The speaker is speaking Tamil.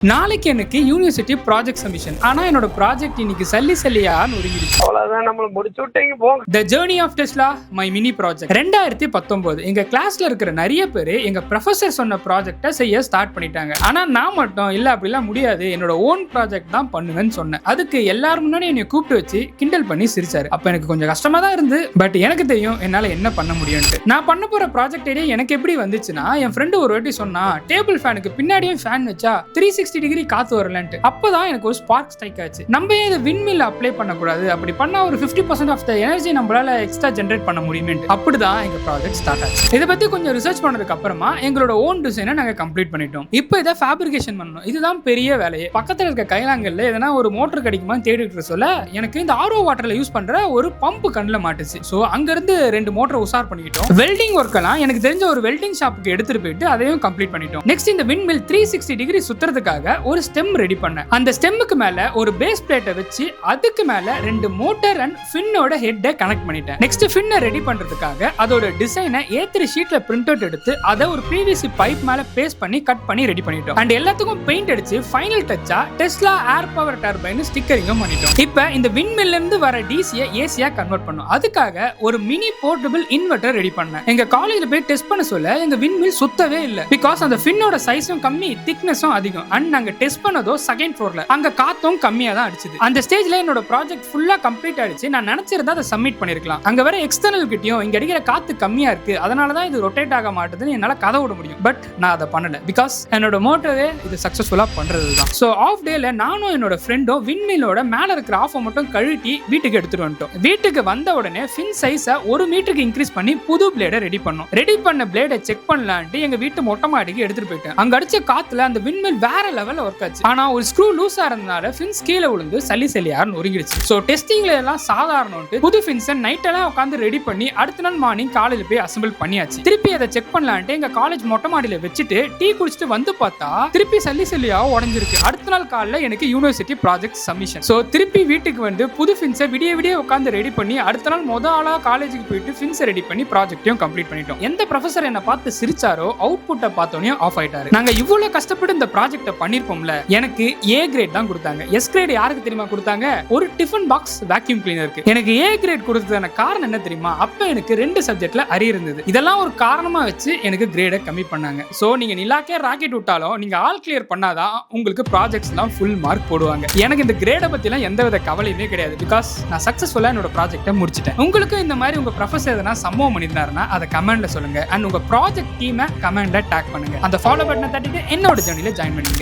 நாளைக்கு எனக்கு யூனிவர்சிட்டி ப்ராஜெக்ட் சப்மிஷன். ஆனா என்னோட ப்ராஜெக்ட் இன்னைக்கு சல்லியா நொறுங்கிடுச்சு. அவ்வளவுதான், நம்மள முடிச்சு விட்டீங்க போங்க. The journey of Tesla my mini project 2019 எங்க கிளாஸ்ல இருக்கிற நிறைய பேர் எங்க ப்ரொஃபசர் சொன்ன ப்ராஜெக்ட்டை செய்ய ஸ்டார்ட் பண்ணிட்டாங்க. ஆனா நான் மட்டும் இல்ல அப்படிலாம் முடியாது, என்னோட ஓன் ப்ராஜெக்ட் தான் பண்ணுவேன்னு சொன்னேன். அதுக்கு எல்லாரும் முன்னாடி என்னை கூப்பிட்டு வச்சு கிண்டல் பண்ணி சிரிச்சாரு. அப்ப எனக்கு கொஞ்சம் கஷ்டமா தான் இருந்து, பட் எனக்கு தெரியும் என்னால என்ன பண்ண முடியும்னு. நான் பண்ண போற ப்ராஜெக்ட் ஐடியா எனக்கு எப்படி வந்துச்சுன்னா, என் ஃப்ரெண்டு ஒரு வாட்டி சொன்னா டேபிள் ஃபேனுக்கு பின்னாடியும் ஃபேன் வச்சா 360 டிகிரி காத்து வரலன்ட்டு. அப்பதான் எனக்கு ஒரு ஸ்பார்க் ஸ்ட்ரைக் ஆச்சு. நம்ம ஏன் விண்மில் அப்ளை பண்ணக்கூடாது, அப்படி பண்ணா ஒரு 50% ஆஃப் த எனர்ஜி நம்மளால எக்ஸ்ட்ரா ஜெனரேட் பண்ண முடியுமே. அப்படிதான் எங்க ப்ராஜெக்ட் ஸ்டார்ட் ஆச்சு. இதை பத்தி கொஞ்சம் ரிசர்ச் பண்ணதுக்கு அப்புறமா எங்களோட ஓன் டிசைனை நாங்க கம்ப்ளீட் பண்ணிட்டோம். இப்போ இதை ஃபேப்ரிகேஷன் பண்ணணும். இதுதான் பெரிய வேலையே. பக்கத்துல இருக்க கைலாங்கல்ல எதனா ஒரு மோட்டர் கிடைக்குமா தேடிட்டு சொல்ல எனக்கு இந்த ஆர்ஓ வாட்டர்ல யூஸ் பண்ற ஒரு பம்ப் கண்ணில் மாட்டுச்சு. சோ அங்க இருந்து 2 மோட்டரை உசார் பண்ணிக்கிட்டோம். வெல்டிங் ஒர்க் எல்லாம் எனக்கு தெரிஞ்ச ஒரு வெல்டிங் ஷாப்புக்கு எடுத்துட்டு போயிட்டு அதையும் கம்ப்ளீட் பண்ணிட்டோம். நெக்ஸ்ட் இந்த விண்மில் 360 டிகிரி சுத்துறதுக்காக ஒரு ஸ்டெம் ரெடி பண்ணேன். அந்த ஸ்டெம்முக்கு மேல ஒரு பேஸ் பிளேட்டை வச்சு அதுக்கு மேல 2 மோட்டார் அண்ட் ஃபின்னோட ஹெட்டை கனெக்ட் பண்ணிட்டேன். நெக்ஸ்ட் ஃபின்னை ரெடி பண்றதுக்காக அதோட டிசைனை A3 ஷீட்ல பிரிண்ட் அவுட் எடுத்து அதை ஒரு PVC பைப் மேல பேஸ்ட் பண்ணி கட் பண்ணி ரெடி பண்ணிட்டோம். அண்ட் எல்லாத்துக்கும் பெயிண்ட் அடிச்சு ஃபைனல் டச்சா டெஸ்லா ஏர் பவர் டர்பைன் ஸ்டிக்கரிங்கும் பண்ணிட்டோம். இப்போ இந்த விண்மில்ல இருந்து வர டிசியை ஏசியா கன்வெர்ட் பண்ணும். அதுக்காக ஒரு மினி போர்ட்டபிள் இன்வெர்ட்டர் ரெடி பண்ணேன். எங்க காலேஜ்ல போய் டெஸ்ட் பண்ண சொல்ல எங்க விண்மில் சுத்தவே இல்லை. பிகாஸ் அந்த ஃபின்னோட சைஸும் கம்மி, திக்னஸும் அதிகம். அண்ட் நாங்க டெஸ்ட் பண்ணதோ செகண்ட் ஃப்ளோர்ல, அங்க காத்தும் கம்மியா தான் அடிச்சது. அந்த ஸ்டேஜ்ல என்னோட ப்ராஜெக்ட் ஃபுல்லா கம்ப்ளீட் ஆயிடுச்சு. நான் நினைச்சிருந்தா அதை சப்மிட் பண்ணிருக்கலாம். அங்க வர எக்ஸ்டர்னல் கிட்டயும் இங்க அடிக்கிற காத்து கம்மியா இருக்கு, அதனால தான் இது ரொட்டேட் ஆக மாட்டேதுன்னு என்னால கதை விட முடியும். பட் நான் அதை பண்ணல. பிகாஸ் என்னோட மோட்டரே இது சக்சஸ்ஃபுல்லா பண்றது தான். சோ ஆஃப் டேல நானும் என்னோட ஃப்ரெண்டும் விண்மிலோட மேல இருக்கிற ஆஃபை மட்டும் கழட்டி வீட்டுக்கு எடுத்துட்டு வந்துட்டோம். வீட்டுக்கு வந்த உடனே ஃபின் சைஸை 1 மீட்டருக்கு இன்க்ரீஸ் பண்ணி புது பிளேடை ரெடி பண்ணோம். ரெடி பண்ண பிளேடை செக் பண்ணலான்ட்டு எங்க வீட்டு மொட்டை மாடிக்கு எடுத்துட்டு போயிட்டேன். அங்க அடிச்ச காத்துல அந்த விண்மில் வேற லெவல்ல ஒர்க் ஆச்சு. ஆனா ஒரு ஸ்க்ரூ லூஸா இருந்தனால ஃபின்ஸ் கீழே விழுந்து சல்லியா நொறுங்கிடுச்சு. சோ டெஸ்டிங்ல எல்லாம் சாதாரணம்ட்டு புது ஃபின்ஸை நைட் எல்லாம் உட்காந்து ரெடி பண்ணி அடுத்த நாள் மார்னிங் காலையில போய் அசெம்பிள் பண்ணியாச்சு. திருப்பி அதை செக் பண்ணலான்ட்டு எங்க காலேஜ் மொட்டை மாடியில வச்சுட்டு டீ குடிச்சிட்டு வந்து பார்த்தா திருப்பி சல்லியா உடைஞ்சிருக்கு. அடுத்த நாள் காலையில எனக்கு யூனிவர்சிட்டி ப்ராஜெக்ட் சப்மிஷன். சோ திருப்பி வீட்டுக்கு வந்து புது ஃபின்ஸை விடிய உட்காந்து ரெடி பண்ணி அடுத்த நாள் முத ஆளா காலேஜுக்கு போயிட்டு ஃபின்ஸை ரெடி பண்ணி ப்ராஜெக்டையும் கம்ப்ளீட் பண்ணிட்டோம். எந்த ப்ரொஃபசர் என்ன பார்த்து சிரிச்சாரோ அவுட்புட்டை பார்த்தோன்னே ஆஃப் ஆயிட்டாரு. நாங்க இவ்வளவு கஷ்டப்பட்டு இந்த ப்ராஜெக்ட்டை பண்ணிருப்போம்ல, எனக்கு A கிரேட் தான் கொடுத்தாங்க. S கிரேட் யாருக்கு தெரியுமா கொடுத்தாங்க? ஒரு டிஃபன் பாக்ஸ் வேக்யூம் கிளீனருக்கு. எனக்கு A கிரேட் கொடுத்ததான காரணம் என்ன தெரியுமா? அப்ப எனக்கு 2 சப்ஜெக்ட்ல அரியர் இருந்தது. இதெல்லாம் ஒரு காரணமா வச்சு எனக்கு கிரேடை கம்மி பண்ணாங்க. சோ நீங்க நிலாக்கே ராக்கெட் விட்டாலும் நீங்க ஆல் கிளியர் பண்ணாதான் உங்களுக்கு ப்ராஜெக்ட்ஸ் எல்லாம் ஃபுல் மார்க் போடுவாங்க. எனக்கு இந்த கிரேடை பத்திலாம் எந்தவித கவலையுமே கிடையாது. பிகாஸ் நான் சக்சஸ்ஃபுல்லா என்னோட ப்ராஜெக்ட்டை முடிச்சிட்டேன். உங்களுக்கு இந்த மாதிரி உங்க ப்ரொஃபசர் எதனா சம்பவம் பண்ணிருந்தாருன்னா அதை கமெண்ட்ல சொல்லுங்க. அண்ட் உங்க ப்ராஜெக்ட் டீமை கமெண்ட்ல டேக் பண்ணுங்க. அந்த ஃபாலோ பட்டனை தட்டிட்டு என்னோட ஜர்னில ஜாயின் பண்ணுங்க.